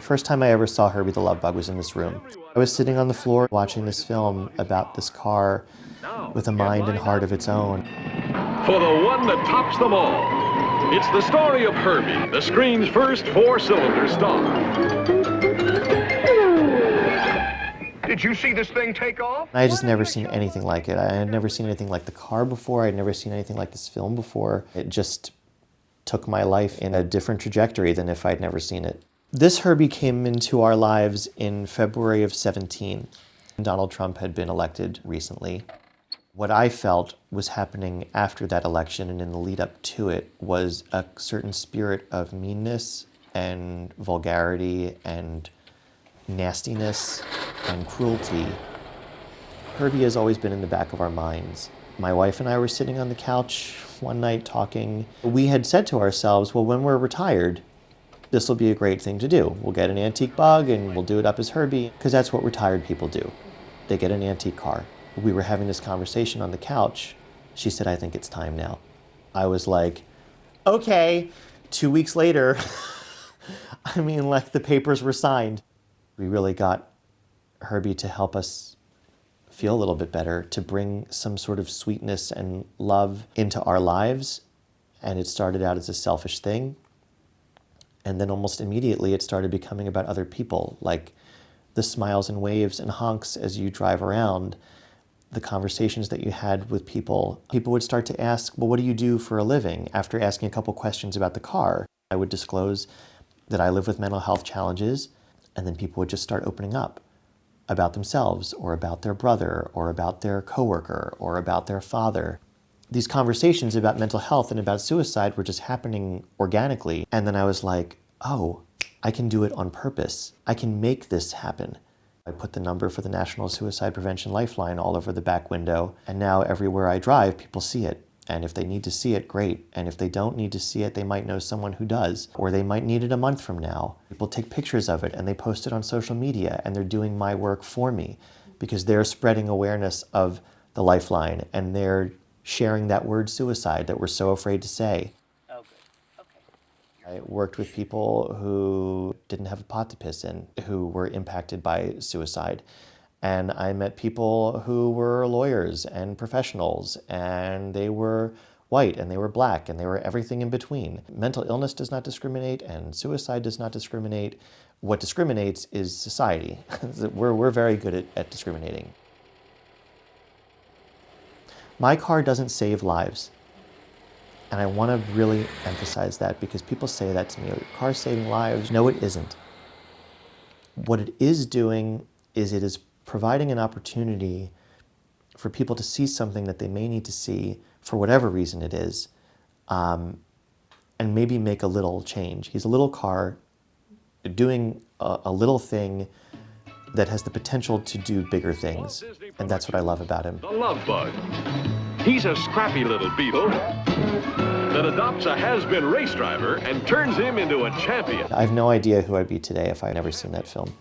First time I ever saw Herbie the Love Bug was in this room. I was sitting on the floor watching this film about this car with a mind and heart of its own. For the one that tops them all, it's the story of Herbie, the screen's first four-cylinder star. Did you see this thing take off? I had just never seen anything like it. I had never seen anything like the car before. I had never seen anything like this film before. It just took my life in a different trajectory than if I'd never seen it. This Herbie came into our lives in February of 2017. Donald Trump had been elected recently. What I felt was happening after that election and in the lead up to it was a certain spirit of meanness and vulgarity and nastiness and cruelty. Herbie has always been in the back of our minds. My wife and I were sitting on the couch one night talking. We had said to ourselves, well, when we're retired, this will be a great thing to do. We'll get an antique bug and we'll do it up as Herbie, because that's what retired people do. They get an antique car. We were having this conversation on the couch. She said, I think it's time now. I was like, okay. 2 weeks later, I mean, like the papers were signed. We really got Herbie to help us feel a little bit better, to bring some sort of sweetness and love into our lives. And it started out as a selfish thing. And then almost immediately it started becoming about other people, like the smiles and waves and honks as you drive around, the conversations that you had with people. People would start to ask, well, what do you do for a living? After asking a couple questions about the car, I would disclose that I live with mental health challenges, and then people would just start opening up about themselves or about their brother or about their coworker or about their father. These conversations about mental health and about suicide were just happening organically. And then I was like, oh, I can do it on purpose. I can make this happen. I put the number for the National Suicide Prevention Lifeline all over the back window. And now everywhere I drive, people see it. And if they need to see it, great. And if they don't need to see it, they might know someone who does. Or they might need it a month from now. People take pictures of it and they post it on social media, and they're doing my work for me because they're spreading awareness of the Lifeline, and they're sharing that word suicide that we're so afraid to say. Oh, good. Okay. I worked with people who didn't have a pot to piss in, who were impacted by suicide. And I met people who were lawyers and professionals, and they were white and they were black and they were everything in between. Mental illness does not discriminate and suicide does not discriminate. What discriminates is society. We're very good at discriminating. My car doesn't save lives. And I want to really emphasize that, because people say that to me, your car's saving lives. No, it isn't. What it is doing is it is providing an opportunity for people to see something that they may need to see for whatever reason it is, and maybe make a little change. He's a little car doing a little thing that has the potential to do bigger things, and that's what I love about him. The Love Bug. He's a scrappy little beetle that adopts a has-been race driver and turns him into a champion. I have no idea who I'd be today if I'd never seen that film.